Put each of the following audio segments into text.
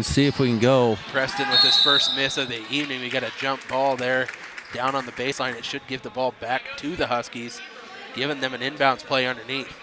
See if we can go. Preston with his first miss of the evening. We got a jump ball there down on the baseline. It should give the ball back to the Huskies, giving them an inbounds play underneath.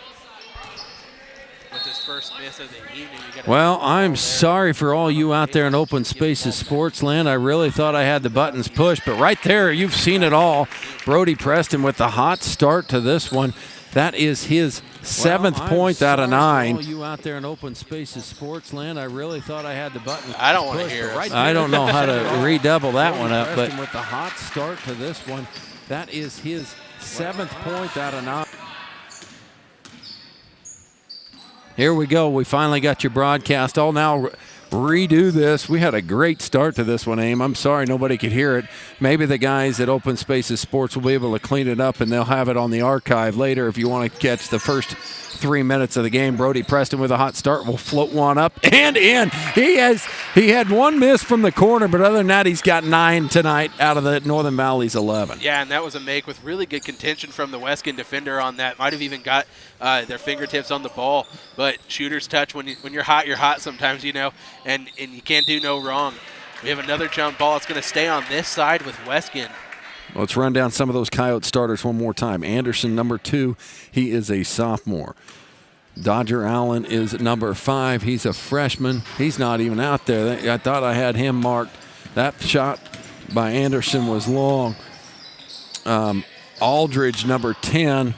With his first miss of the evening, we got well, I'm sorry for all you out there in Open Spaces Sports Land. I really thought I had the buttons pushed, but right there, you've seen it all. Brody Preston with the hot start to this one. That is his 7th point out of 9. All you out there in Open Spaces Sports Land, I really thought I had the buttons. I don't want to hear it. I don't know how to redouble that one up, but with the hot start to this one, that is his 7th point out of 9. Here we go. We finally got your broadcast. I'll now redo this. We had a great start to this one, Aim. I'm sorry nobody could hear it. Maybe the guys at Open Spaces Sports will be able to clean it up, and they'll have it on the archive later if you want to catch the first 3 minutes of the game. Brody Preston with a hot start will float one up and in. He had one miss from the corner, but other than that, he's got 9 tonight out of the Northern Valley's 11. Yeah, and that was a make with really good contention from the Weskan defender on that. Might have even got their fingertips on the ball, but shooter's touch, when you're hot sometimes, you know, and you can't do no wrong. We have another jump ball. It's going to stay on this side with Weskan. Let's run down some of those Coyote starters one more time. Anderson, number 2, he is a sophomore. Dodger Allen is number 5. He's a freshman. He's not even out there. I thought I had him marked. That shot by Anderson was long. Aldridge, number 10.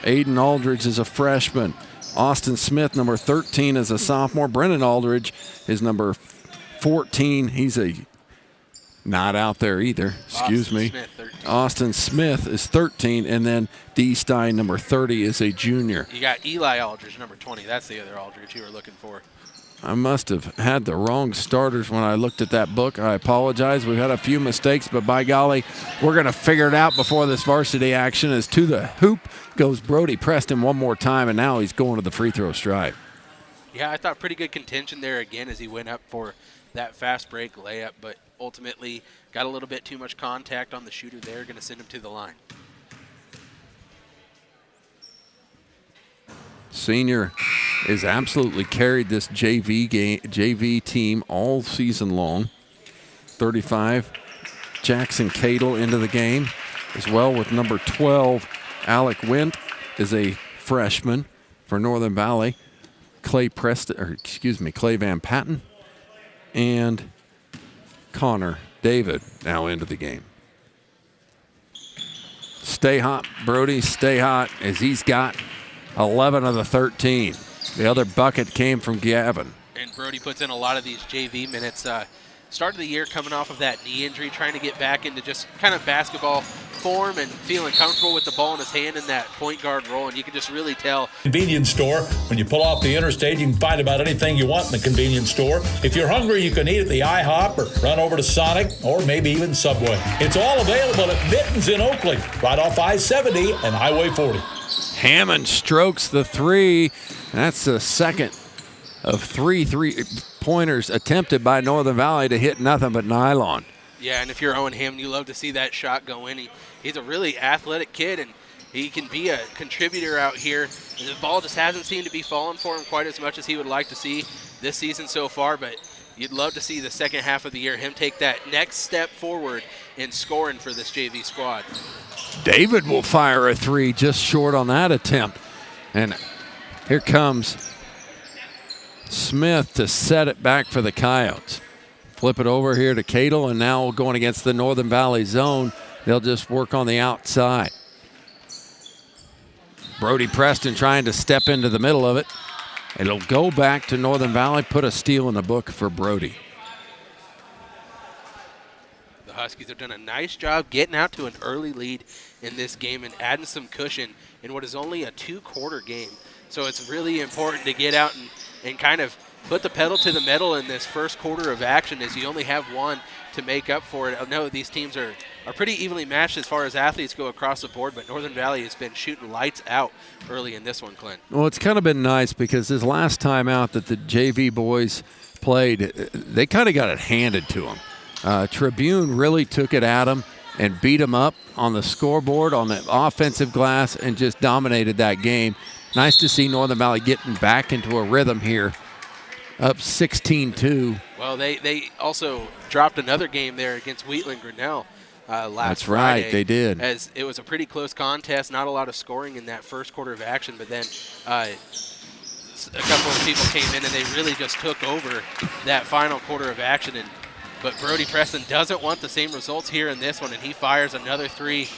Aiden Aldridge is a freshman. Austin Smith, number 13, is a sophomore. Brennan Aldridge is number 14. He's not out there either. Excuse me. Austin Smith is 13, and then D. Stein, number 30, is a junior. You got Eli Aldridge, number 20. That's the other Aldridge you were looking for. I must have had the wrong starters when I looked at that book. I apologize. We've had a few mistakes, but by golly, we're going to figure it out before this varsity action. As to the hoop goes Brody Preston one more time, and now he's going to the free throw stripe. Yeah, I thought pretty good contention there again as he went up for that fast break layup, but ultimately got a little bit too much contact on the shooter there. Going to send him to the line. Senior has absolutely carried this JV team all season long. 35, Jackson Cadle into the game as well with number 12. Alec Wendt is a freshman for Northern Valley. Clay Van Patten and Connor David now into the game. Stay hot, Brody, stay hot, as he's got 11 of the 13. The other bucket came from Gavin. And Brody puts in a lot of these JV minutes. Start of the year coming off of that knee injury, trying to get back into just kind of basketball form and feeling comfortable with the ball in his hand in that point guard role, and you can just really tell. Convenience store. When you pull off the interstate, you can find about anything you want in the convenience store. If you're hungry, you can eat at the IHOP or run over to Sonic or maybe even Subway. It's all available at Mittens in Oakley, right off I-70 and Highway 40. Hammond strokes the 3. That's the second of 3 three-pointers attempted by Northern Valley to hit nothing but nylon. Yeah, and if you're Owen Hammond, you love to see that shot go in. He's a really athletic kid, and he can be a contributor out here. The ball just hasn't seemed to be falling for him quite as much as he would like to see this season so far, but you'd love to see the second half of the year him take that next step forward in scoring for this JV squad. David will fire a 3 just short on that attempt. And here comes Smith to set it back for the Coyotes. Flip it over here to Cadle, and now going against the Northern Valley zone, they'll just work on the outside. Brody Preston trying to step into the middle of it. It'll go back to Northern Valley, put a steal in the book for Brody. The Huskies have done a nice job getting out to an early lead in this game and adding some cushion in what is only a 2-quarter game. So it's really important to get out and kind of put the pedal to the metal in this first quarter of action, as you only have one to make up for it. I know these teams are pretty evenly matched as far as athletes go across the board, but Northern Valley has been shooting lights out early in this one, Clint. Well, it's kind of been nice because this last time out that the JV boys played, they kind of got it handed to them. Tribune really took it at them and beat them up on the scoreboard, on the offensive glass, and just dominated that game. Nice to see Northern Valley getting back into a rhythm here up 16-2. Well, they also dropped another game there against Wheatland Grinnell last That's Friday. right, they did. As it was a pretty close contest, not a lot of scoring in that first quarter of action, but then a couple of people came in and they really just took over that final quarter of action. But Brody Preston doesn't want the same results here in this one, and he fires another three.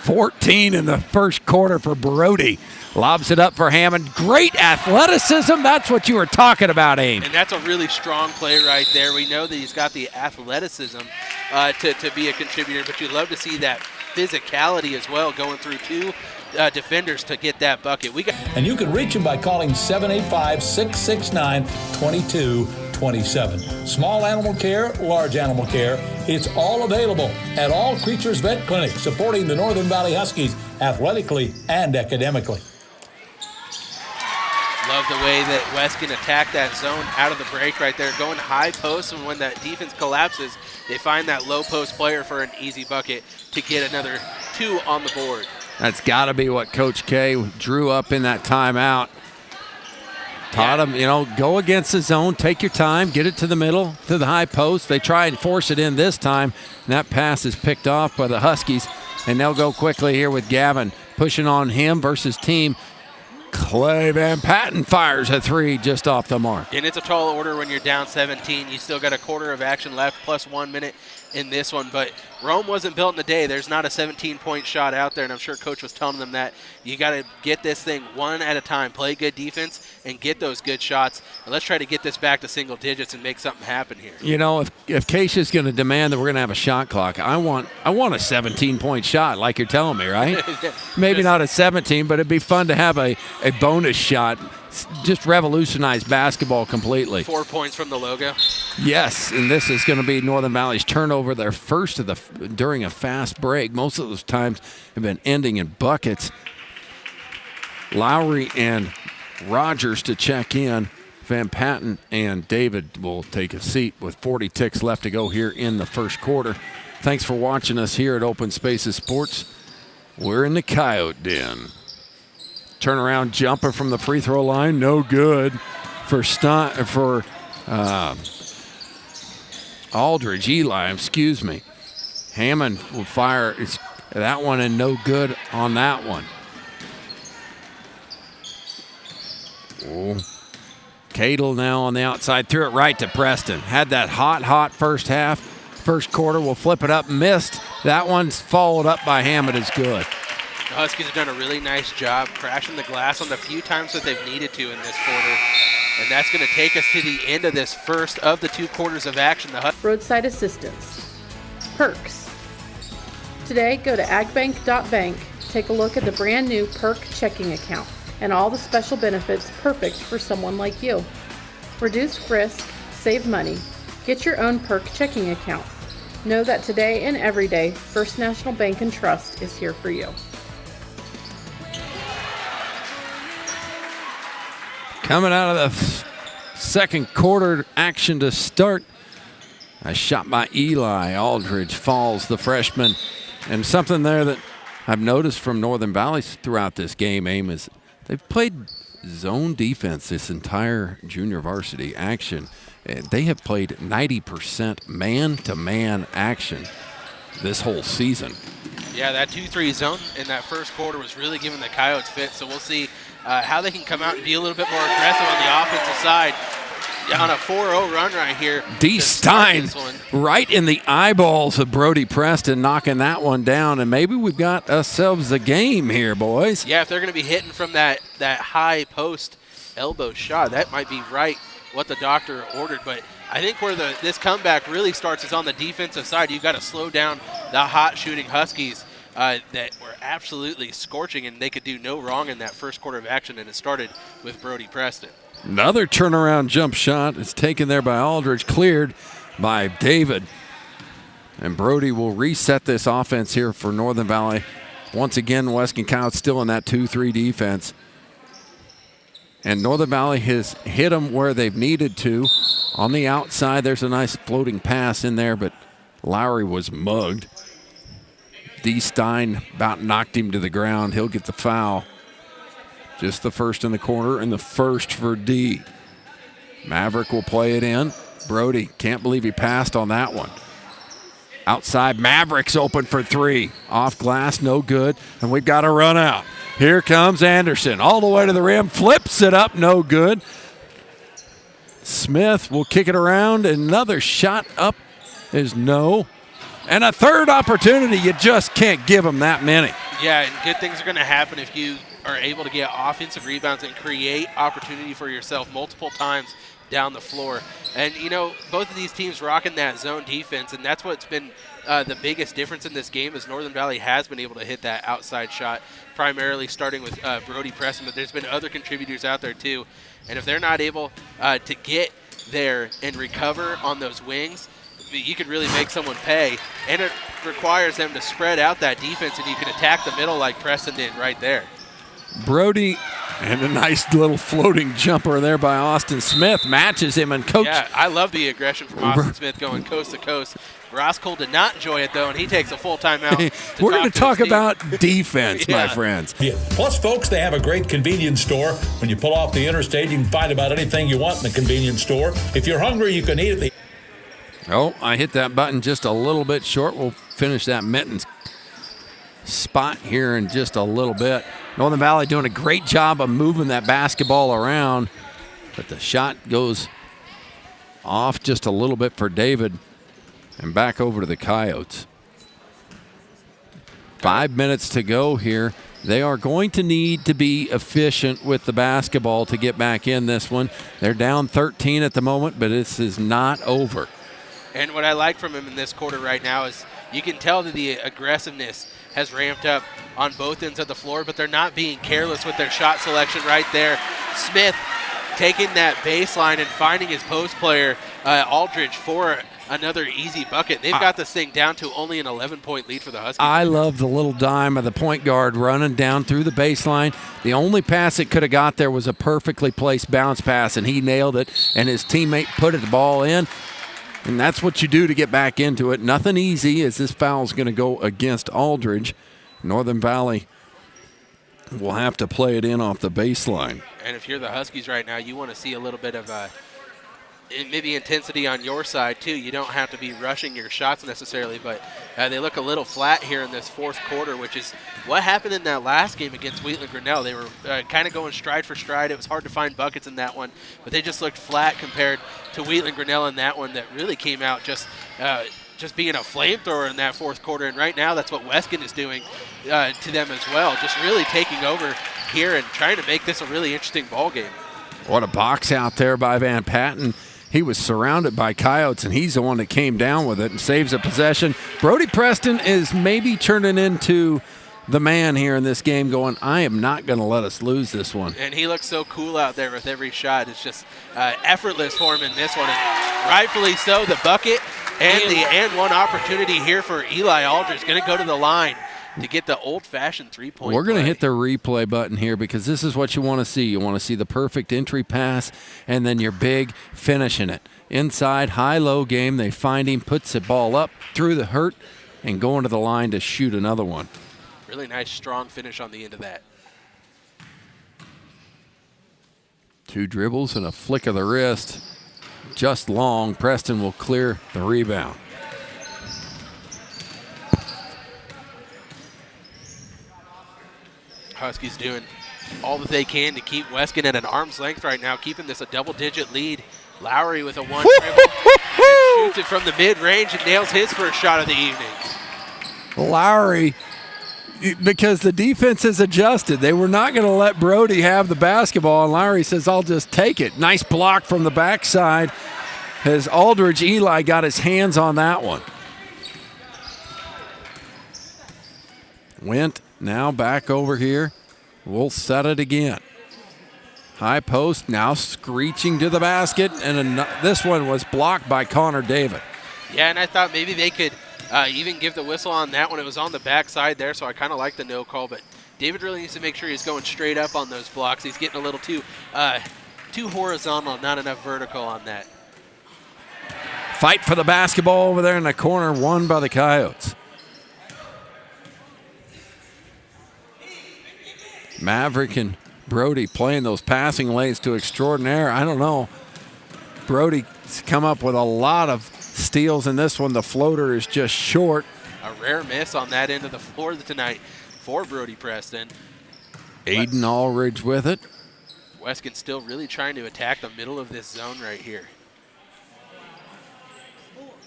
14 in the first quarter for Brody. Lobs it up for Hammond. Great athleticism. That's what you were talking about, Aim. And that's a really strong play right there. We know that he's got the athleticism to be a contributor, but you love to see that physicality as well, going through two defenders to get that bucket. And you can reach him by calling 785-669-2227. Small animal care, large animal care, it's all available at All Creatures Vet Clinic, supporting the Northern Valley Huskies athletically and academically. Love the way that Weskan attacked that zone out of the break right there, going high post, and when that defense collapses, they find that low post player for an easy bucket to get another two on the board. That's got to be what Coach K drew up in that timeout. Taught him, go against the zone, take your time, get it to the middle, to the high post. They try and force it in this time, and that pass is picked off by the Huskies, and they'll go quickly here with Gavin pushing on him versus team. Clay Van Patten fires a three just off the mark. And it's a tall order when you're down 17. You still got a quarter of action left, plus 1 minute in this one. But Rome wasn't built in a day. There's not a 17-point shot out there, and I'm sure Coach was telling them that. You got to get this thing one at a time, play good defense, and get those good shots. And let's try to get this back to single digits and make something happen here. If Keisha's going to demand that we're going to have a shot clock, I want a 17-point shot, like you're telling me, right? Maybe not a 17, but it'd be fun to have a bonus shot. Just revolutionize basketball completely. 4 points from the logo. Yes, and this is going to be Northern Valley's turnover, their first during a fast break. Most of those times have been ending in buckets. Lowry and Rogers to check in. Van Patten and David will take a seat with 40 ticks left to go here in the first quarter. Thanks for watching us here at Open Spaces Sports. We're in the Coyote Den. Turnaround jumper from the free throw line, no good for Aldridge, Eli, excuse me. Hammond will fire that one and no good on that one. Oh. Cadle now on the outside, threw it right to Preston. Had that hot first half. First quarter, will flip it up, missed. That one's followed up by Hammond, is good. The Huskies have done a really nice job crashing the glass on the few times that they've needed to in this quarter. And that's going to take us to the end of this first of the 2 quarters of action. Roadside assistance. Perks. Today, go to agbank.bank, take a look at the brand new Perk checking account and all the special benefits perfect for someone like you. Reduce risk, save money, get your own Perk checking account. Know that today and every day, First National Bank and Trust is here for you. Coming out of the second quarter action to start. A shot by Eli. Aldridge falls, the freshman. And something there that I've noticed from Northern Valley throughout this game, Aim, is they've played zone defense this entire junior varsity action. They have played 90% man-to-man action this whole season. Yeah, that 2-3 zone in that first quarter was really giving the Coyotes fit, so we'll see how they can come out and be a little bit more aggressive on the offensive side. On a 4-0 run right here. D. Stein right in the eyeballs of Brody Preston, knocking that one down, and maybe we've got ourselves a game here, boys. Yeah, if they're going to be hitting from that high post elbow shot, that might be right what the doctor ordered. But I think where this comeback really starts is on the defensive side. You've got to slow down the hot shooting Huskies that were absolutely scorching, and they could do no wrong in that first quarter of action, and it started with Brody Preston. Another turnaround jump shot is taken there by Aldridge, cleared by David. And Brody will reset this offense here for Northern Valley. Once again, Weskan Coyotes still in that 2-3 defense. And Northern Valley has hit them where they've needed to. On the outside, there's a nice floating pass in there, but Lowry was mugged. D. Stein about knocked him to the ground. He'll get the foul. Just the first in the corner and the first for D. Maverick will play it in. Brody, can't believe he passed on that one. Outside, Maverick's open for three. Off glass, no good, and we've got a run out. Here comes Anderson, all the way to the rim, flips it up, no good. Smith will kick it around. Another shot up is no. And a third opportunity. You just can't give them that many. Yeah, and good things are going to happen if you are able to get offensive rebounds and create opportunity for yourself multiple times down the floor. And, you know, both of these teams rocking that zone defense, and that's what's been the biggest difference in this game is Northern Valley has been able to hit that outside shot, primarily starting with Brody Preston, but there's been other contributors out there too. And if they're not able to get there and recover on those wings, you could really make someone pay. And it requires them to spread out that defense, and you can attack the middle like Preston did right there. Brody, and a nice little floating jumper there by Austin Smith, matches him, and coach. Yeah, I love the aggression from Austin Smith going coast to coast. Ross Cole did not enjoy it, though, and he takes a full timeout. We're going to talk about defense, Yeah. my friends. Yeah. Plus, folks, they have a great convenience store. When you pull off the interstate, you can find about anything you want in the convenience store. If you're hungry, you can eat at the... Oh, I hit that button just a little bit short. We'll finish that Mittens spot here in just a little bit. Northern Valley doing a great job of moving that basketball around, but the shot goes off just a little bit for David and back over to the Coyotes. 5 minutes to go here. They are going to need to be efficient with the basketball to get back in this one. They're down 13 at the moment, but this is not over. And what I like from him in this quarter right now is you can tell that the aggressiveness has ramped up on both ends of the floor, but they're not being careless with their shot selection right there. Smith taking that baseline and finding his post player, Aldridge, for another easy bucket. They've got this thing down to only an 11-point lead for the Huskies. I love the little dime of the point guard running down through the baseline. The only pass it could have got there was a perfectly placed bounce pass, and he nailed it, and his teammate put the ball in. And that's what you do to get back into it. Nothing easy as this foul's going to go against Aldridge. Northern Valley will have to play it in off the baseline. And if you're the Huskies right now, you want to see a little bit of maybe intensity on your side too. You don't have to be rushing your shots necessarily, but they look a little flat here in this fourth quarter, which is what happened in that last game against Wheatland Grinnell. They were kind of going stride for stride. It was hard to find buckets in that one, but they just looked flat compared to Wheatland Grinnell in that one that really came out just being a flamethrower in that fourth quarter. And right now that's what Weskan is doing to them as well, just really taking over here and trying to make this a really interesting ball game. What a box out there by Van Patten. He was surrounded by Coyotes, and he's the one that came down with it and saves a possession. Brody Preston is maybe turning into the man here in this game, going, I am not going to let us lose this one. And he looks so cool out there with every shot. It's just effortless for him in this one. And rightfully so, the bucket and the and-one opportunity here for Eli Aldridge. Going to go to the line to get the old-fashioned three-point We're going to play. hit the replay button here because this is what you want to see. You want to see the perfect entry pass and then your big finishing it. Inside, high-low game, they find him, puts the ball up through the hurt, and going to the line to shoot another one. Really nice, strong finish on the end of that. 2 dribbles and a flick of the wrist. Just long. Preston will clear the rebound. Huskies doing all that they can to keep Weskan at an arm's length right now, keeping this a double-digit lead. Lowry with a one dribble. Shoots it from the mid-range and nails his first shot of the evening. Lowry, because the defense has adjusted. They were not going to let Brody have the basketball, and Lowry says, I'll just take it. Nice block from the backside as Aldridge Eli got his hands on that one. Went now back over here. We'll set it again. High post now screeching to the basket, and this one was blocked by Connor David. Yeah, and I thought maybe they could even give the whistle on that one. It was on the backside there, so I kind of like the no call, but David really needs to make sure he's going straight up on those blocks. He's getting a little too horizontal, not enough vertical on that. Fight for the basketball over there in the corner, won by the Coyotes. Maverick and Brody playing those passing lanes to extraordinaire. I don't know. Brody's come up with a lot of steals in this one. The floater is just short. A rare miss on that end of the floor tonight for Brody Preston. Aiden Aldridge with it. Weskan still really trying to attack the middle of this zone right here.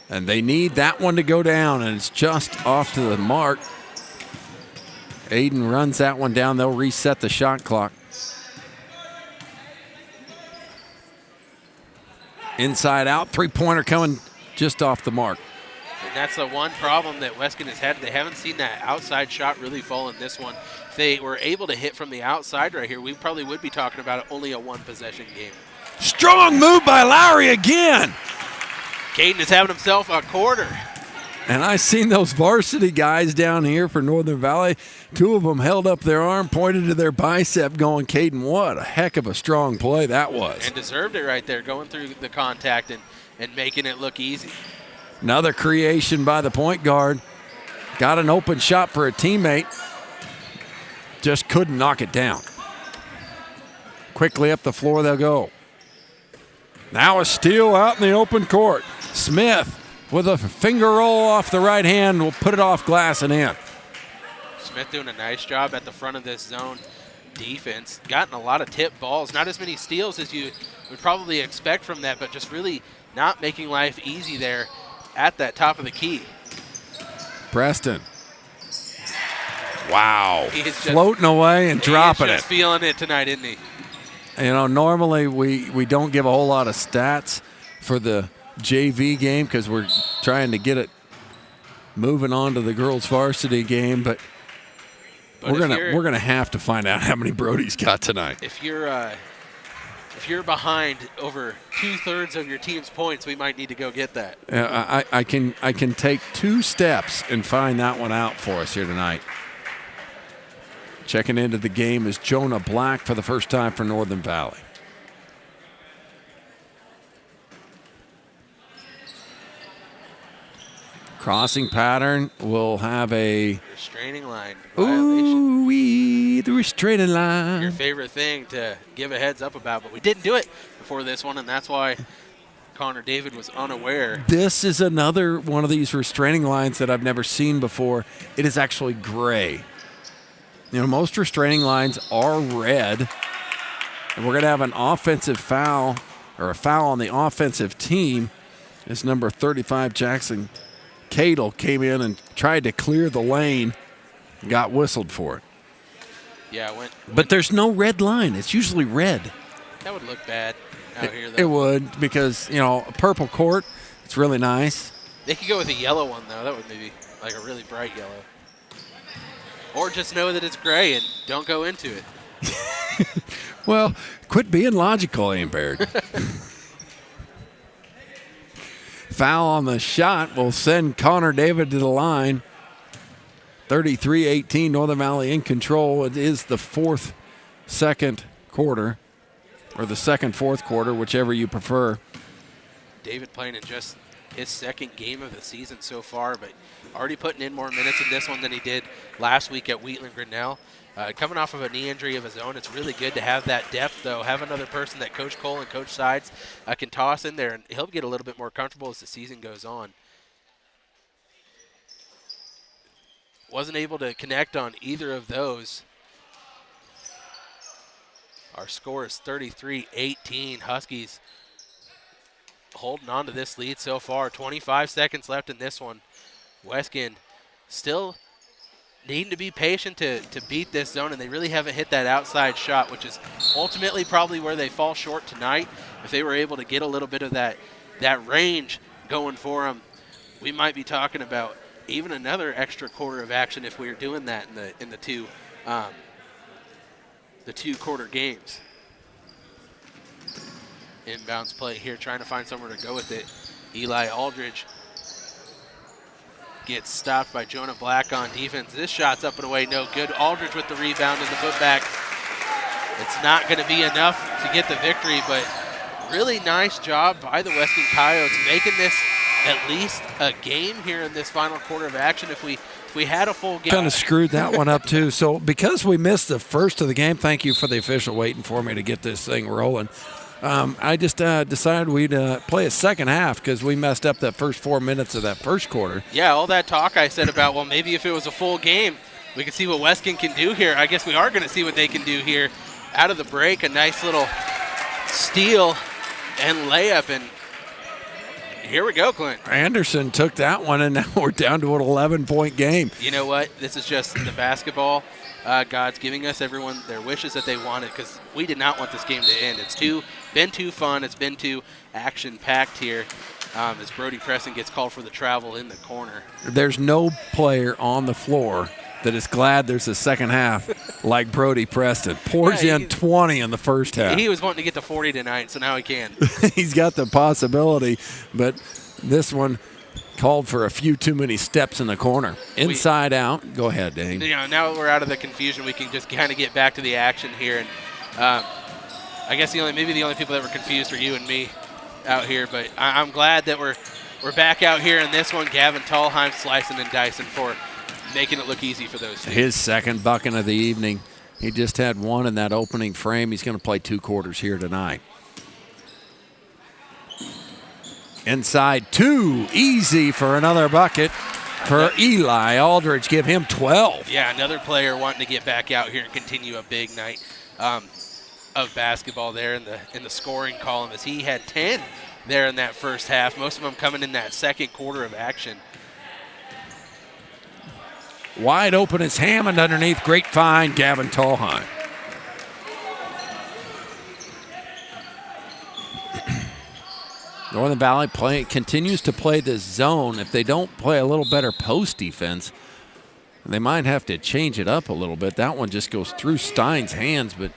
And they need that one to go down, and it's just off to the mark. Aiden runs that one down. They'll reset the shot clock. Inside out, three-pointer coming just off the mark. And that's the one problem that Weskan has had. They haven't seen that outside shot really fall in this one. If they were able to hit from the outside right here, we probably would be talking about only a one-possession game. Strong move by Lowry again. Caden is having himself a quarter. And I seen those varsity guys down here for Northern Valley. Two of them held up their arm, pointed to their bicep, going, Caden, what a heck of a strong play that was. And deserved it right there, going through the contact and making it look easy. Another creation by the point guard. Got an open shot for a teammate. Just couldn't knock it down. Quickly up the floor they'll go. Now a steal out in the open court. Smith with a finger roll off the right hand will put it off glass and in. Smith doing a nice job at the front of this zone defense. Gotten a lot of tip balls. Not as many steals as you would probably expect from that, but just really not making life easy there at that top of the key. Preston. Wow. He is just floating away and dropping it. He's just feeling it tonight, isn't he? You know, normally we don't give a whole lot of stats for the JV game because we're trying to get it moving on to the girls varsity game, but we're gonna have to find out how many Brody's got tonight. If you're behind over 2/3 of your team's points, we might need to go get that. I can take 2 steps and find that one out for us here tonight. Checking into the game is Jonah Black for the first time for Northern Valley. Crossing pattern will have a restraining line violation. Ooh-wee, the restraining line. Your favorite thing to give a heads up about, but we didn't do it before this one, and that's why Connor David was unaware. This is another one of these restraining lines that I've never seen before. It is actually gray. You know, most restraining lines are red, and we're going to have an offensive foul, or a foul on the offensive team. As number 35, Jackson Cadle, came in and tried to clear the lane, got whistled for it. Yeah, but there's no red line. It's usually red. That would look bad out here, though. It would, because, you know, a purple court, it's really nice. They could go with a yellow one, though. That would maybe like a really bright yellow. Or just know that it's gray and don't go into it. Well, quit being logical, Ian Baird. Foul on the shot will send Connor David to the line. 33-18, Northern Valley in control. It is the second quarter, or the fourth quarter, whichever you prefer. David playing in just his second game of the season so far, but already putting in more minutes in this one than he did last week at Wheatland Grinnell. Coming off of a knee injury of his own, it's really good to have that depth, though. Have another person that Coach Cole and Coach Sides can toss in there, and he'll get a little bit more comfortable as the season goes on. Wasn't able to connect on either of those. Our score is 33-18. Huskies holding on to this lead so far. 25 seconds left in this one. Weskan still needing to be patient to beat this zone, and they really haven't hit that outside shot, which is ultimately probably where they fall short tonight. If they were able to get a little bit of that range going for them, we might be talking about even another extra quarter of action if we were doing that in the two quarter games. Inbounds play here, trying to find somewhere to go with it. Eli Aldridge gets stopped by Jonah Black on defense. This shot's up and away, no good. Aldridge with the rebound and the putback. It's not going to be enough to get the victory, but really nice job by the Weskan Coyotes making this at least a game here in this final quarter of action. If we had a full game. Kind of screwed that one up too. So because we missed the first of the game, thank you for the official waiting for me to get this thing rolling. I just decided we'd play a second half because we messed up that first 4 minutes of that first quarter. Yeah, all that talk I said about, well, maybe if it was a full game, we could see what Weskan can do here. I guess we are going to see what they can do here. Out of the break, a nice little steal and layup, and here we go, Clint. Anderson took that one, and now we're down to an 11-point game. You know what? This is just the basketball. God's giving us everyone their wishes that they wanted, because we did not want this game to end. It's been too fun. It's been too action-packed here as Brody Preston gets called for the travel in the corner. There's no player on the floor that is glad there's a second half like Brody Preston. Pours in 20 in the first half. He was wanting to get to 40 tonight, so now he can. He's got the possibility, but this one called for a few too many steps in the corner. Inside out. Go ahead, Dane. You know, now we're out of the confusion. We can just kind of get back to the action here. And I guess maybe the only people that were confused are you and me out here. But I'm glad that we're back out here in this one. Gavin Tallheim slicing and dicing for making it look easy for those two. His second bucket of the evening. He just had one in that opening frame. He's going to play 2 quarters here tonight. Inside 2, easy for another bucket for Eli Aldridge. Give him 12. Yeah, another player wanting to get back out here and continue a big night of basketball there in the scoring column, as he had 10 there in that first half. Most of them coming in that second quarter of action. Wide open is Hammond underneath. Great find, Gavin Tallheim. Northern Valley continues to play this zone. If they don't play a little better post defense, they might have to change it up a little bit. That one just goes through Stein's hands, but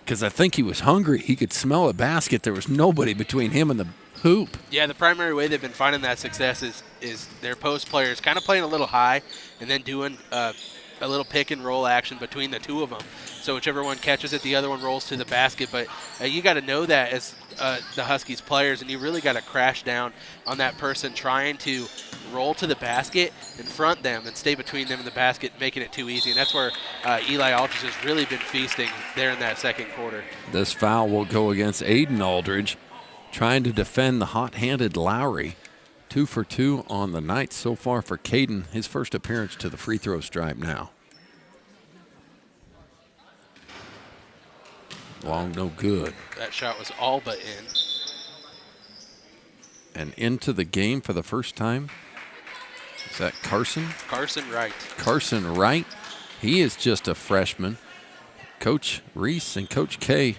because I think he was hungry. He could smell a basket. There was nobody between him and the hoop. Yeah, the primary way they've been finding that success is their post players kind of playing a little high and then doing a little pick and roll action between the two of them. So whichever one catches it, the other one rolls to the basket. But you got to know that as the Huskies players, and you really got to crash down on that person trying to roll to the basket and front them and stay between them and the basket, making it too easy. And that's where Eli Aldridge has really been feasting there in that second quarter. This foul will go against Aiden Aldridge, trying to defend the hot-handed Lowry. 2 for 2 on the night so far for Caden. His first appearance to the free throw stripe now. Long, no good. That shot was all but in. And into the game for the first time. Is that Carson? Carson Wright. Carson Wright. He is just a freshman. Coach Reese and Coach K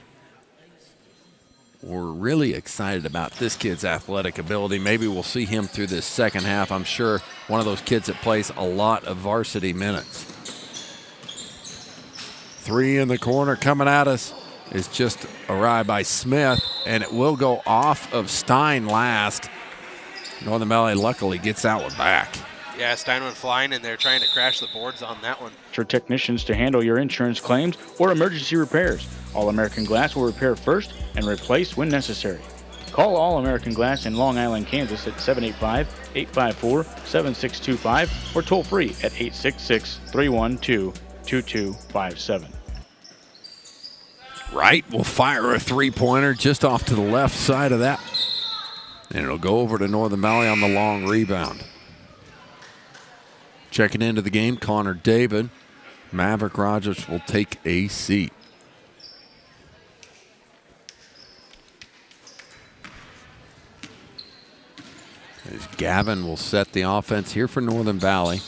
were really excited about this kid's athletic ability. Maybe we'll see him through this second half. I'm sure one of those kids that plays a lot of varsity minutes. 3 in the corner coming at us is just arrived by Smith, and it will go off of Stein last. Northern Valley luckily gets that one back. Yeah, Stein went flying, and they're trying to crash the boards on that one. For technicians to handle your insurance claims or emergency repairs, All American Glass will repair first and replace when necessary. Call All American Glass in Long Island, Kansas at 785-854-7625 or toll free at 866-312-2257. Wright will fire a three-pointer just off to the left side of that. And it'll go over to Northern Valley on the long rebound. Checking into the game, Connor David. Maverick Rogers will take a seat. As Gavin will set the offense here for Northern Valley.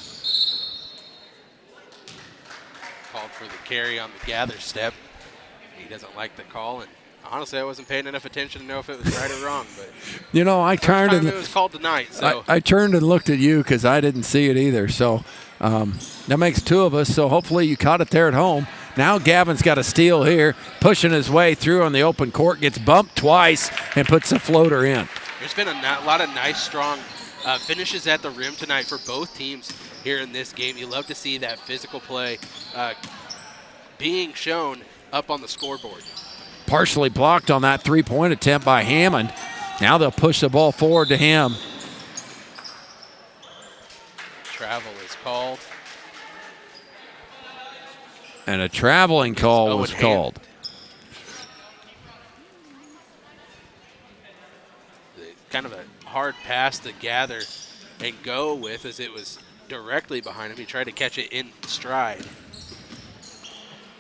Called for the carry on the gather step. He doesn't like the call, and honestly, I wasn't paying enough attention to know if it was right or wrong. But you know, I turned and it was called tonight. So I turned and looked at you because I didn't see it either. So that makes 2 of us. So hopefully you caught it there at home. Now Gavin's got a steal here, pushing his way through on the open court, gets bumped twice and puts the floater in. There's been a lot of nice, strong finishes at the rim tonight for both teams here in this game. You love to see that physical play being shown up on the scoreboard. Partially blocked on that three-point attempt by Hammond. Now they'll push the ball forward to him. Travel is called. And a traveling call was called. kind of a hard pass to gather and go with, as it was directly behind him. He tried to catch it in stride.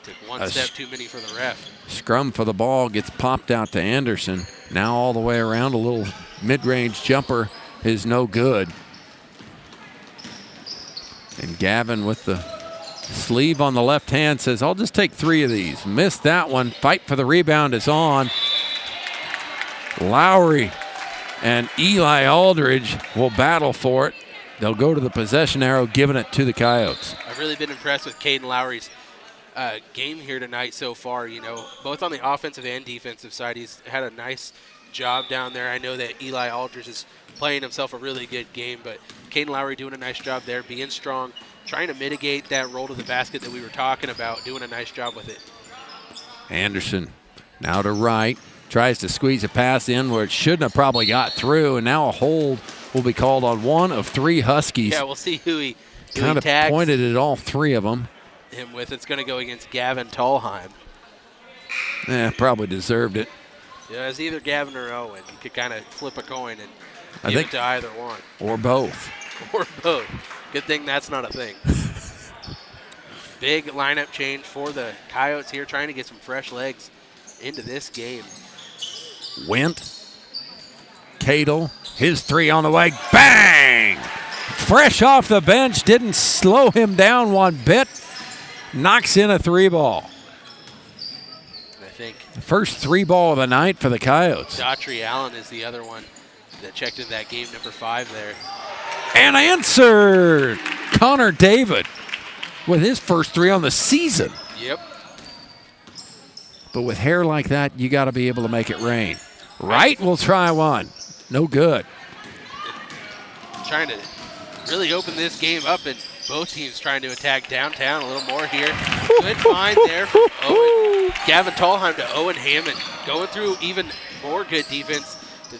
Took one step too many for the ref. Scrum for the ball gets popped out to Anderson. Now all the way around, a little mid-range jumper is no good. And Gavin with the sleeve on the left hand says, I'll just take 3 of these. Missed that one. Fight for the rebound is on. Lowry and Eli Aldridge will battle for it. They'll go to the possession arrow, giving it to the Coyotes. I've really been impressed with Caden Lowry's game here tonight so far. You know, both on the offensive and defensive side, he's had a nice job down there. I know that Eli Aldridge is playing himself a really good game, but Caden Lowry doing a nice job there, being strong, trying to mitigate that roll to the basket that we were talking about, doing a nice job with it. Anderson now to right, tries to squeeze a pass in where it shouldn't have probably got through, and now a hold will be called on one of 3 Huskies. Yeah, we'll see who he kind of tags pointed at all 3 of them. him with. It's going to go against Gavin Tolheim. Probably deserved it. Yeah, it's either Gavin or Owen. You could kind of flip a coin and give it to either one. Or both. Or both. Good thing that's not a thing. Big lineup change for the Coyotes here, trying to get some fresh legs into this game. Went. Cadle, his 3 on the way. Bang! Fresh off the bench, didn't slow him down one bit. Knocks in a 3-ball. I think the first 3-ball of the night for the Coyotes. Daughtry Allen is the other one that checked in that game, number 5 there. And answered! Connor David with his first 3 on the season. Yep. But with hair like that, you got to be able to make it rain. Right, we'll try one. No good. Trying to really open this game up, and both teams trying to attack downtown a little more here. Good find there from Owen. Gavin Tolheim to Owen Hammond. Going through even more good defense,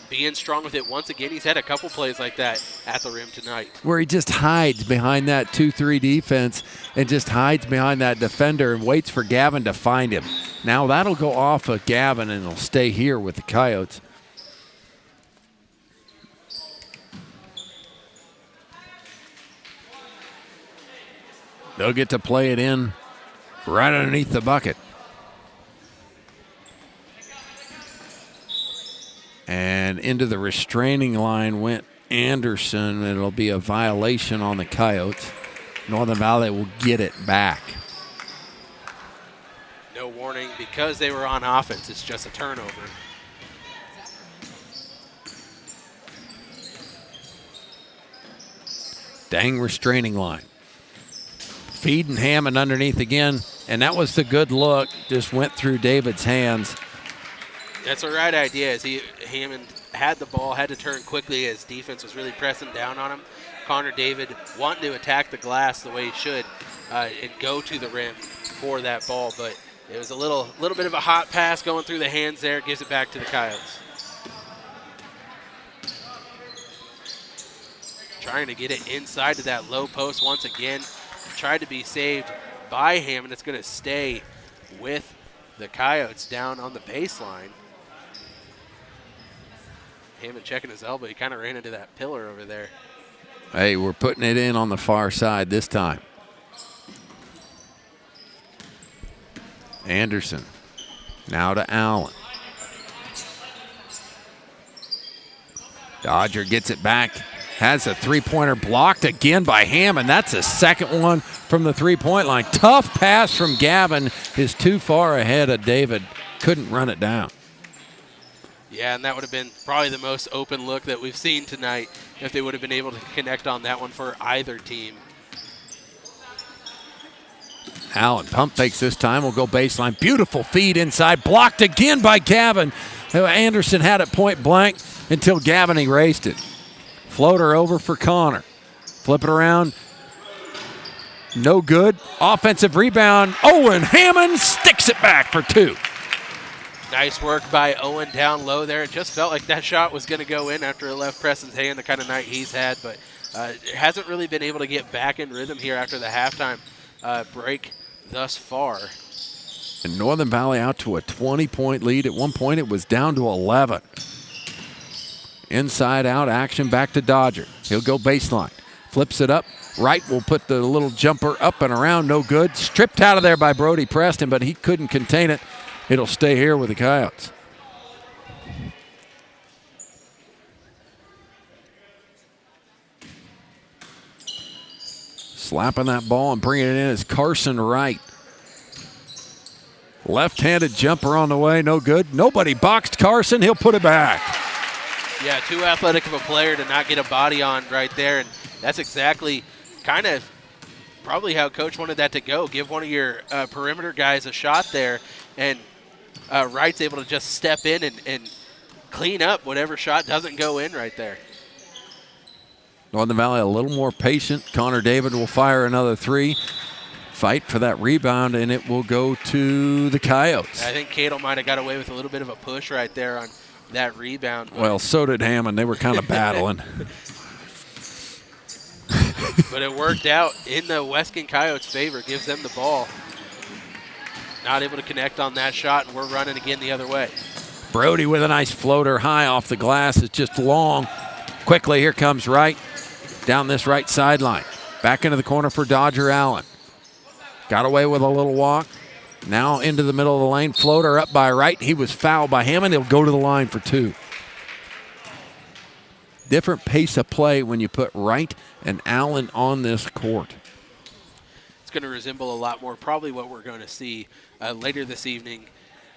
being strong with it once again. He's had a couple plays like that at the rim tonight. Where he just hides behind that 2-3 defense and just hides behind that defender and waits for Gavin to find him. Now that'll go off of Gavin and it'll stay here with the Coyotes. They'll get to play it in right underneath the bucket. And into the restraining line went Anderson. It'll be a violation on the Coyotes. Northern Valley will get it back. No warning because they were on offense. It's just a turnover. Dang restraining line. Feeding Hammond underneath again, and that was the good look. Just went through David's hands. That's the right idea. As Hammond had the ball, had to turn quickly as defense was really pressing down on him. Connor David wanting to attack the glass the way he should and go to the rim for that ball, but it was a little bit of a hot pass going through the hands there. Gives it back to the Coyotes. Trying to get it inside to that low post once again. Tried to be saved by Hammond. It's going to stay with the Coyotes down on the baseline. Hammond checking his elbow. He kind of ran into that pillar over there. Hey, we're putting it in on the far side this time. Anderson now to Allen. Dodger gets it back. Has a 3-pointer blocked again by Hammond. That's a second one from the 3-point line. Tough pass from Gavin is too far ahead of David. Couldn't run it down. Yeah, and that would have been probably the most open look that we've seen tonight if they would have been able to connect on that one for either team. Allen pump fakes this time. Will go baseline. Beautiful feed inside. Blocked again by Gavin. Anderson had it point blank until Gavin erased it. Floater over for Connor. Flip it around. No good. Offensive rebound. Owen Hammond sticks it back for 2. Nice work by Owen down low there. It just felt like that shot was going to go in after it left Preston's hand, the kind of night he's had, but hasn't really been able to get back in rhythm here after the halftime break thus far. And Northern Valley out to a 20-point lead. At one point, it was down to 11. Inside out action back to Dodger. He'll go baseline. Flips it up. Wright will put the little jumper up and around. No good. Stripped out of there by Brody Preston, but he couldn't contain it. It'll stay here with the Coyotes. Slapping that ball and bringing it in is Carson Wright. Left-handed jumper on the way, no good. Nobody boxed Carson, he'll put it back. Yeah, too athletic of a player to not get a body on right there, and that's exactly kind of probably how Coach wanted that to go. Give one of your perimeter guys a shot there, and Wright's able to just step in and clean up whatever shot doesn't go in right there. Northern Valley a little more patient. Connor David will fire another three. Fight for that rebound, and it will go to the Coyotes. I think Cadle might have got away with a little bit of a push right there on that rebound. Well, so did Hammond. They were kind of battling. But it worked out in the Weskan Coyotes' favor. Gives them the ball. Not able to connect on that shot, and we're running again the other way. Brody with a nice floater high off the glass. It's just long. Quickly, here comes Wright down this right sideline. Back into the corner for Dodger Allen. Got away with a little walk. Now into the middle of the lane. Floater up by Wright. He was fouled by Hammond. He'll go to the line for two. Different pace of play when you put Wright and Allen on this court. It's going to resemble a lot more probably what we're going to see later this evening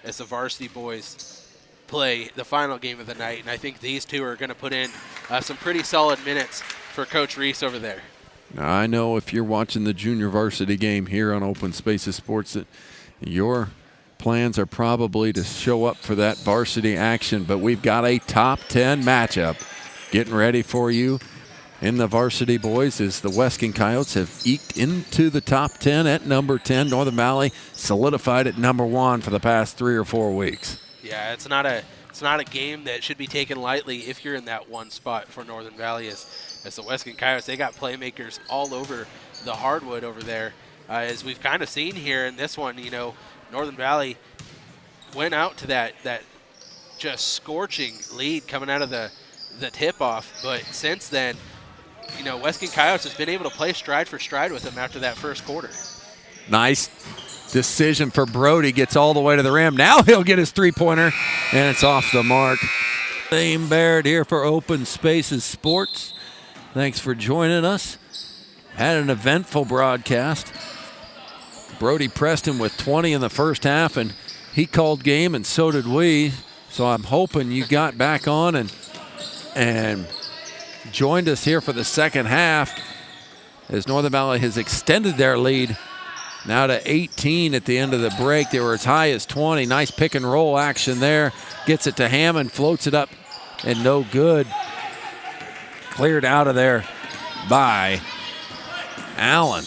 as the varsity boys play the final game of the night. And I think these two are going to put in some pretty solid minutes for Coach Reese over there. Now, I know if you're watching the junior varsity game here on Open Spaces Sports that your plans are probably to show up for that varsity action, but we've got a top 10 matchup getting ready for you in the varsity boys as the Weskan Coyotes have eked into the top 10 at number 10. Northern Valley solidified at number 1 for the past 3 or 4 weeks. Yeah, it's not a game that should be taken lightly if you're in that one spot for Northern Valley as the Weskan Coyotes. They got playmakers all over the hardwood over there. As we've kind of seen here in this one, you know, Northern Valley went out to that just scorching lead coming out of the tip-off. But since then, you know, Weskan Coyotes has been able to play stride for stride with them after that first quarter. Nice decision for Brody. Gets all the way to the rim. Now he'll get his three-pointer, and it's off the mark. Dane Baird here for Open Spaces Sports. Thanks for joining us. Had an eventful broadcast. Brody Preston with 20 in the first half, and he called game, and so did we. So I'm hoping you got back on and joined us here for the second half as Northern Valley has extended their lead now to 18 at the end of the break. They were as high as 20. Nice pick and roll action there. Gets it to Hammond, floats it up, and no good. Cleared out of there by Allen.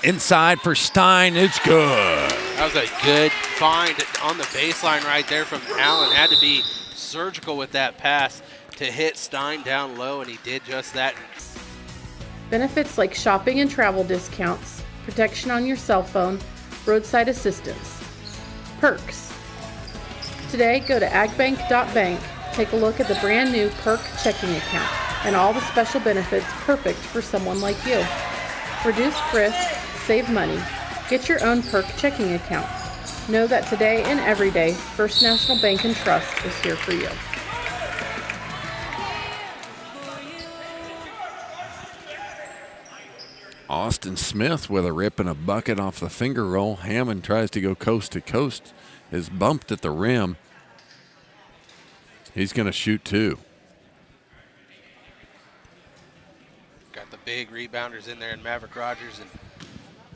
Inside for Stein, it's good. That was a good find on the baseline right there from Allen. Had to be surgical with that pass to hit Stein down low, and he did just that. Benefits like shopping and travel discounts, protection on your cell phone, roadside assistance. Perks. Today, go to agbank.bank, take a look at the brand new Perk checking account and all the special benefits perfect for someone like you. Reduce risk, save money, get your own Perk checking account. Know that today and every day, First National Bank and Trust is here for you. Austin Smith with a rip and a bucket off the finger roll. Hammond tries to go coast to coast, is bumped at the rim. He's going to shoot two. Got the big rebounders in there in Maverick Rogers and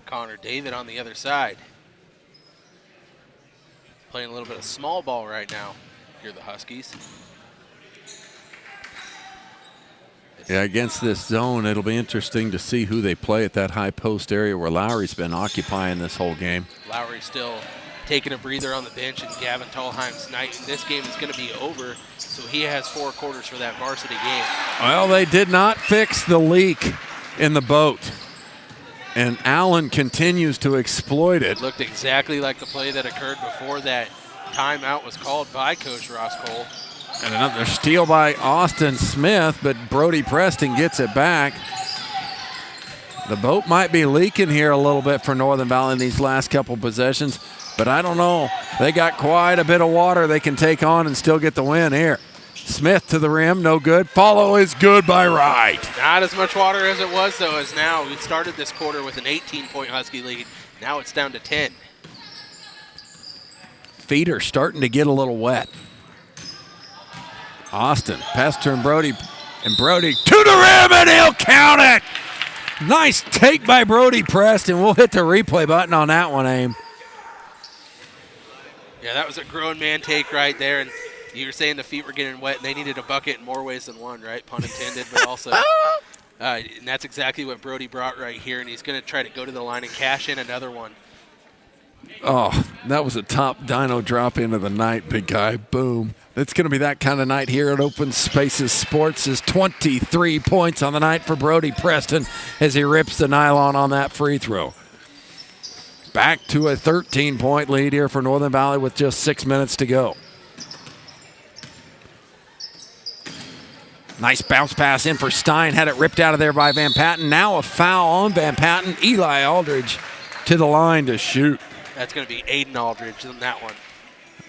Connor David on the other side. Playing a little bit of small ball right now. Here are the Huskies. Yeah, against this zone, it'll be interesting to see who they play at that high post area where Lowry's been occupying this whole game. Lowry still taking a breather on the bench, and Gavin Tallheim's night in this game is going to be over, so he has 4 quarters for that varsity game. Well, they did not fix the leak in the boat, and Allen continues to exploit it. Looked exactly like the play that occurred before that timeout was called by Coach Ross Cole. And another steal by Austin Smith, but Brody Preston gets it back. The boat might be leaking here a little bit for Northern Valley in these last couple possessions, but I don't know. They got quite a bit of water they can take on and still get the win here. Smith to the rim, no good. Follow is good by Wright. Not as much water as it was, though, as now. We started this quarter with an 18-point Husky lead. Now it's down to 10. Feet are starting to get a little wet. Austin, Pester and Brody to the rim, and he'll count it. Nice take by Brody Preston. We'll hit the replay button on that one, Aim. Yeah, that was a grown man take right there, and you were saying the feet were getting wet, and they needed a bucket in more ways than one, right? Pun intended, but also, and that's exactly what Brody brought right here, and he's going to try to go to the line and cash in another one. Oh, that was a top dyno drop into the night, big guy. Boom. It's going to be that kind of night here at Open Spaces Sports. Is 23 points on the night for Brody Preston as he rips the nylon on that free throw. Back to a 13-point lead here for Northern Valley with just 6 minutes to go. Nice bounce pass in for Stein. Had it ripped out of there by Van Patten. Now a foul on Van Patten. Eli Aldridge to the line to shoot. That's going to be Aiden Aldridge in that one.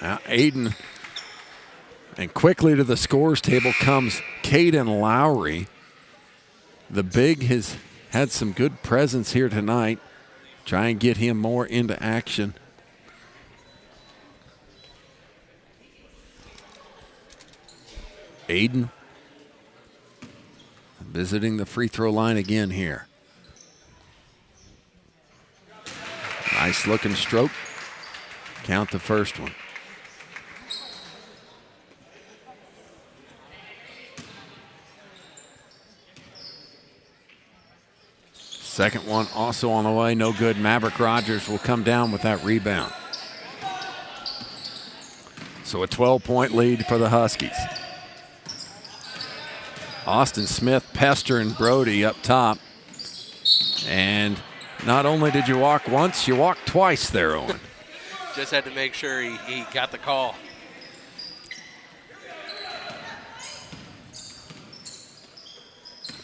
Now Aiden. And quickly to the scores table comes Caden Lowry. The big has had some good presence here tonight. Try and get him more into action. Aiden visiting the free throw line again here. Nice looking stroke. Count the first one. Second one also on the way, no good. Maverick Rogers will come down with that rebound. So a 12-point lead for the Huskies. Austin Smith, Pester, and Brody up top. And not only did you walk once, you walked twice there, Owen. Just had to make sure he got the call.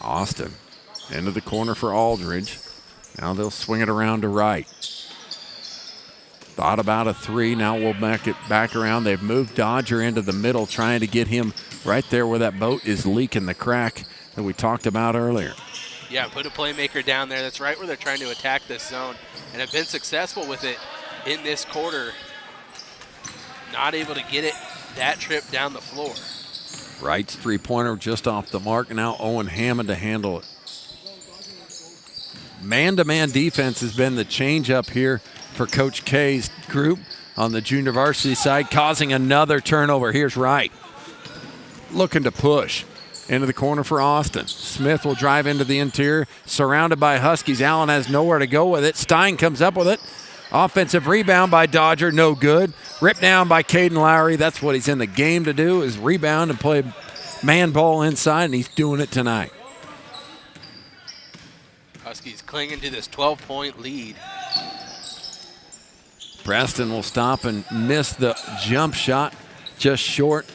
Austin into the corner for Aldridge. Now they'll swing it around to Wright. Thought about a three. Now we'll back it back around. They've moved Dodger into the middle, trying to get him right there where that boat is leaking the crack that we talked about earlier. Yeah, put a playmaker down there. That's right where they're trying to attack this zone, and have been successful with it in this quarter. Not able to get it that trip down the floor. Wright's three-pointer just off the mark. Now Owen Hammond to handle it. Man-to-man defense has been the change-up here for Coach K's group on the junior varsity side, causing another turnover. Here's Wright looking to push into the corner for Austin. Smith will drive into the interior, surrounded by Huskies. Allen has nowhere to go with it. Stein comes up with it. Offensive rebound by Dodger, no good. Ripped down by Caden Lowry. That's what he's in the game to do, is rebound and play man ball inside, and he's doing it tonight. Huskies clinging to this 12-point lead. Preston will stop and miss the jump shot, just short.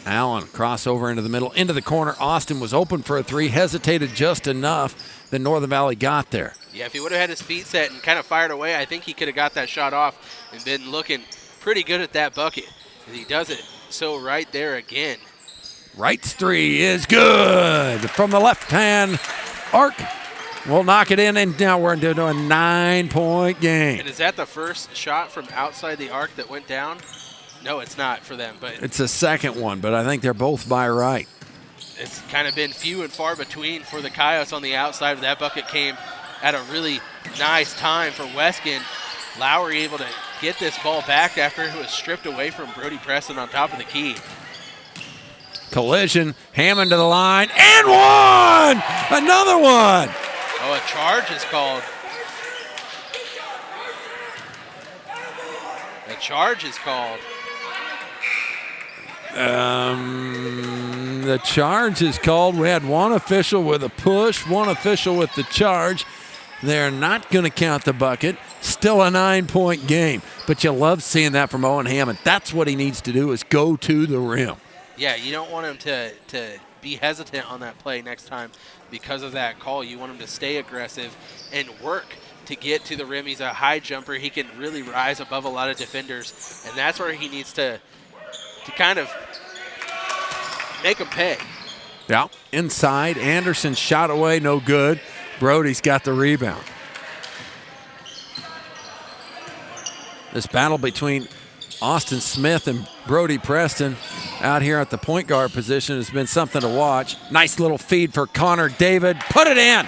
Allen crossover into the middle, into the corner. Austin was open for a three, hesitated just enough that Northern Valley got there. Yeah, if he would have had his feet set and kind of fired away, I think he could have got that shot off and been looking pretty good at that bucket. And he does it so right there again. Wright's three is good from the left-hand arc. We'll knock it in, and now we're into a 9-point game. And is that the first shot from outside the arc that went down? No, it's not for them, but it's the second one, but I think they're both by Wright. It's kind of been few and far between for the Coyotes on the outside. That bucket came at a really nice time for Weskan. Lowry able to get this ball back after it was stripped away from Brody Preston on top of the key. Collision, Hammond to the line, and one! Another one! Oh, a charge is called. A charge is called. The charge is called. We had one official with a push, one official with the charge. They're not going to count the bucket. Still a 9-point game. But you love seeing that from Owen Hammond. That's what he needs to do, is go to the rim. Yeah, you don't want him to be hesitant on that play next time because of that call. You want him to stay aggressive and work to get to the rim. He's a high jumper. He can really rise above a lot of defenders, and that's where he needs to kind of make them pay. Yeah, inside. Anderson shot away, no good. Brody's got the rebound. This battle between Austin Smith and Brody Preston out here at the point guard position has been something to watch. Nice little feed for Connor David. Put it in.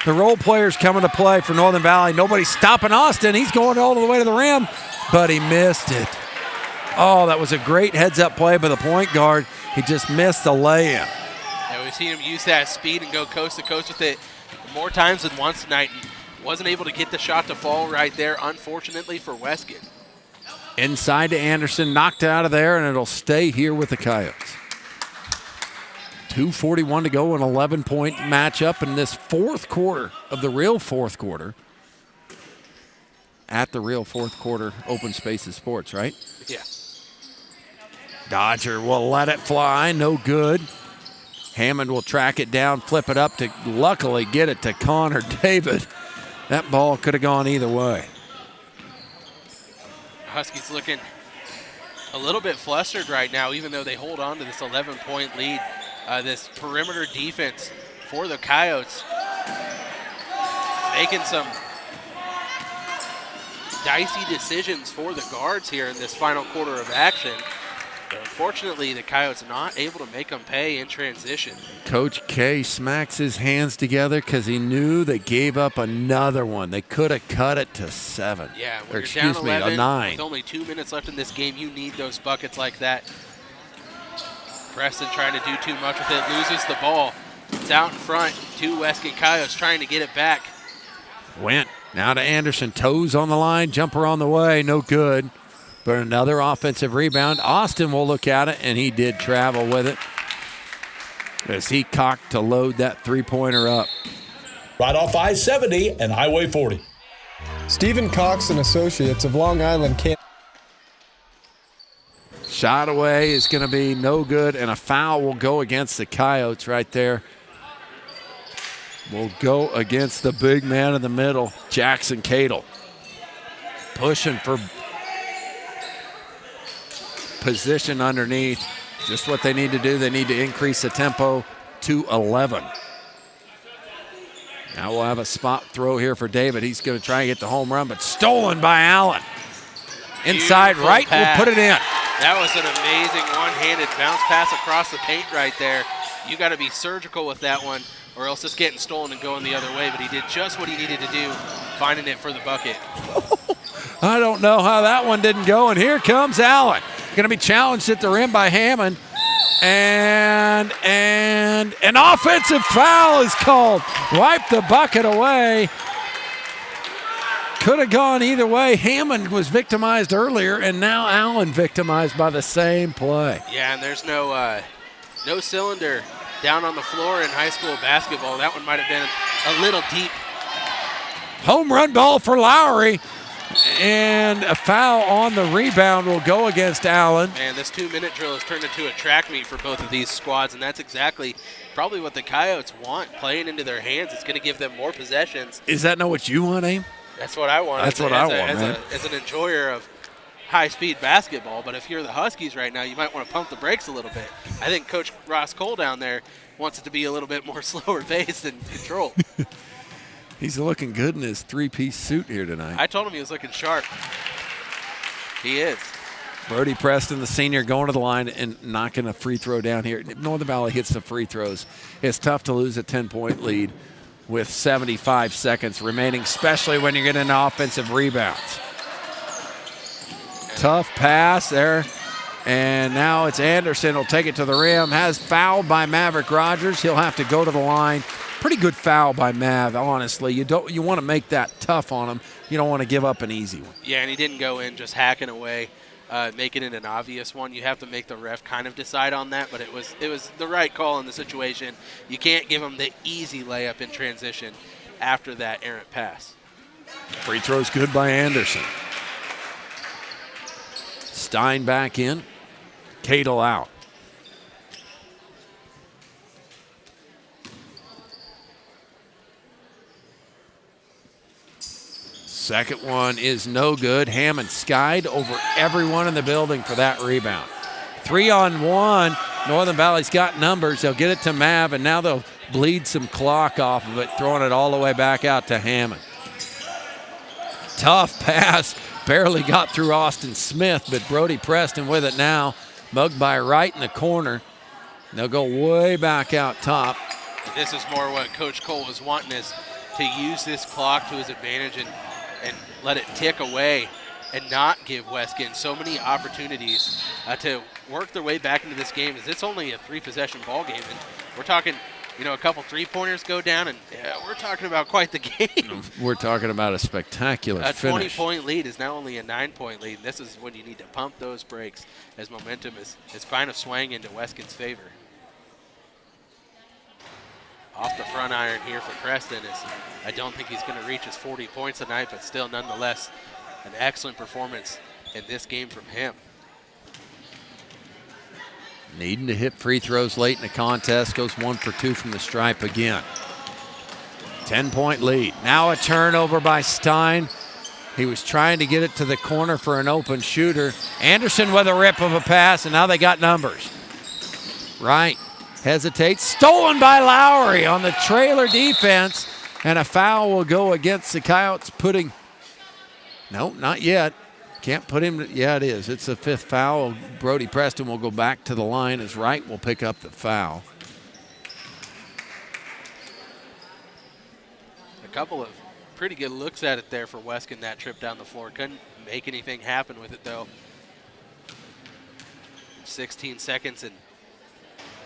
The role players coming to play for Northern Valley. Nobody's stopping Austin. He's going all the way to the rim, but he missed it. Oh, that was a great heads-up play by the point guard. He just missed the lay-in. Yeah, we've seen him use that speed and go coast to coast with it more times than once tonight. And wasn't able to get the shot to fall right there, unfortunately, for Weskan. Inside to Anderson, knocked out of there, and it'll stay here with the Coyotes. 2:41 to go, an 11-point matchup in this fourth quarter of the real fourth quarter. At the real fourth quarter, Open Spaces Sports, right? Yeah. Dodger will let it fly, no good. Hammond will track it down, flip it up to luckily get it to Connor David. That ball could have gone either way. Huskies looking a little bit flustered right now, even though they hold on to this 11-point lead. This perimeter defense for the Coyotes making some dicey decisions for the guards here in this final quarter of action. But unfortunately, the Coyotes not able to make them pay in transition. Coach K smacks his hands together because he knew they gave up another one. They could have cut it to 7. Yeah, when or you're down 11, 9. with only 2 minutes left in this game, you need those buckets like that. Preston trying to do too much with it, loses the ball. It's out in front. 2 Weskan Coyotes trying to get it back. Went now to Anderson, toes on the line, jumper on the way, no good. But another offensive rebound. Austin will look at it, and he did travel with it as he cocked to load that three-pointer up. Right off I-70 and Highway 40. Stephen Cox and Associates of Long Island can't. Shot away is going to be no good, and a foul will go against the Coyotes right there. Will go against the big man in the middle, Jackson Cadle. Pushing for position underneath. Just what they need to do. They need to increase the tempo to 11. Now we'll have a spot throw here for David. He's going to try and get the home run, but stolen by Allen. Inside Beautiful right, pass. will put it in. That was an amazing one-handed bounce pass across the paint right there. You got to be surgical with that one, or else it's getting stolen and going the other way. But he did just what he needed to do, finding it for the bucket. I don't know how that one didn't go, and here comes Allen. Going to be challenged at the rim by Hammond. And an offensive foul is called. Wipe the bucket away. Could have gone either way. Hammond was victimized earlier, and now Allen victimized by the same play. Yeah, and there's no cylinder down on the floor in high school basketball. That one might have been a little deep. Home run ball for Lowry. And a foul on the rebound will go against Allen. Man, this 2-minute drill has turned into a track meet for both of these squads, and that's exactly probably what the Coyotes want, playing into their hands. It's going to give them more possessions. Is that not what you want, Aim? That's what I want. That's what I want, man. As an enjoyer of high-speed basketball, but if you're the Huskies right now, you might want to pump the brakes a little bit. I think Coach Ross Cole down there wants it to be a little bit more slower paced and controlled. He's looking good in his three-piece suit here tonight. I told him he was looking sharp. He is. Brody Preston, the senior, going to the line and knocking a free throw down here. Northern Valley hits the free throws. It's tough to lose a 10-point lead with 75 seconds remaining, especially when you're getting offensive rebounds. Tough pass there. And now it's Anderson. He'll take it to the rim. Has fouled by Maverick Rogers. He'll have to go to the line. Pretty good foul by Mav, honestly. You want to make that tough on him. You don't want to give up an easy one. Yeah, and he didn't go in just hacking away, making it an obvious one. You have to make the ref kind of decide on that, but it was the right call in the situation. You can't give him the easy layup in transition after that errant pass. Free throw's good by Anderson. Stein back in. Cadle out. Second one is no good. Hammond skied over everyone in the building for that rebound. 3-on-1. Northern Valley's got numbers. They'll get it to Mav, and now they'll bleed some clock off of it, throwing it all the way back out to Hammond. Tough pass. Barely got through Austin Smith, but Brody Preston with it now. Mugged by Wright in the corner. They'll go way back out top. This is more what Coach Cole was wanting, is to use this clock to his advantage and let it tick away and not give Weskan so many opportunities to work their way back into this game. As it's only a 3-possession ball game, and we're talking, a couple three-pointers go down, and we're talking about quite the game. We're talking about a spectacular finish. 20-point lead is now only a 9-point lead, and this is when you need to pump those brakes as momentum is kind of swaying into Weskan's favor. Off the front iron here for Preston. I don't think he's going to reach his 40 points tonight, but still nonetheless an excellent performance in this game from him. Needing to hit free throws late in the contest. Goes 1 for 2 from the stripe again. 10-point lead. Now a turnover by Stein. He was trying to get it to the corner for an open shooter. Anderson with a rip of a pass, and now they got numbers. Wright hesitates. Stolen by Lowry on the trailer defense, and a foul will go against the Coyotes, putting... No, not yet. Can't put him... Yeah, it is. It's the 5th foul. Brody Preston will go back to the line as Wright will pick up the foul. A couple of pretty good looks at it there for Weskan, that trip down the floor. Couldn't make anything happen with it, though. 16 seconds and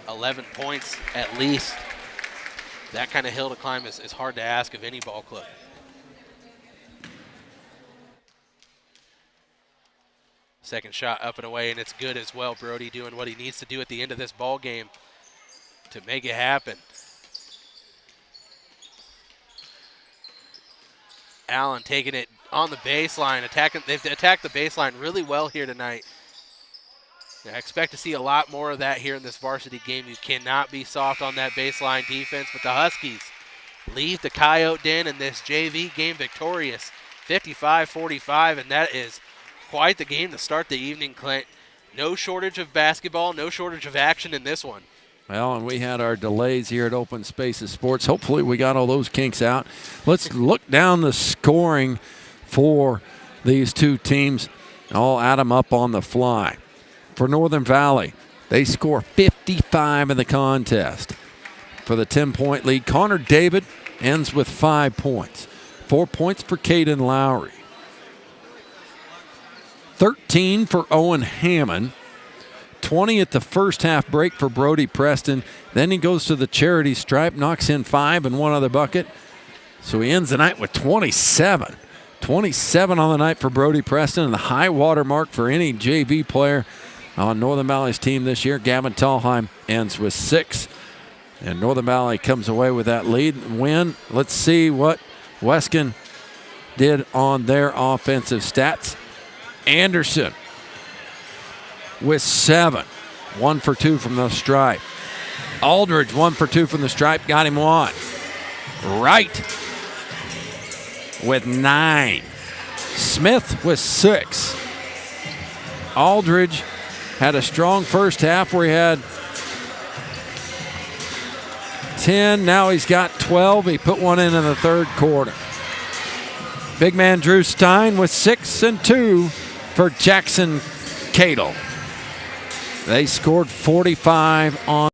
11 points at least. That kind of hill to climb is hard to ask of any ball club. Second shot up and away, and it's good as well. Brody doing what he needs to do at the end of this ball game to make it happen. Allen taking it on the baseline, they've attacked the baseline really well here tonight. I expect to see a lot more of that here in this varsity game. You cannot be soft on that baseline defense, but the Huskies leave the Coyote Den in this JV game victorious, 55-45, and that is quite the game to start the evening, Clint. No shortage of basketball, no shortage of action in this one. Well, and we had our delays here at Open Spaces Sports. Hopefully we got all those kinks out. Let's look down the scoring for these two teams. I'll add them up on the fly. For Northern Valley, they score 55 in the contest. For the 10-point lead, Connor David ends with 5 points. 4 points for Caden Lowry. 13 for Owen Hammond. 20 at the first half break for Brody Preston. Then he goes to the charity stripe, knocks in 5 and 1 other bucket. So he ends the night with 27. 27 on the night for Brody Preston, and the high water mark for any JV player on Northern Valley's team this year. Gavin Tallheim ends with 6. And Northern Valley comes away with that lead and win. Let's see what Weskan did on their offensive stats. Anderson with 7. 1 for 2 from the stripe. Aldridge 1 for 2 from the stripe, got him 1. Wright with 9. Smith with 6. Aldridge had a strong first half where he had 10. Now he's got 12. He put one in the third quarter. Big man Drew Stein with 6 and 2 for Jackson Cadle. They scored 45 on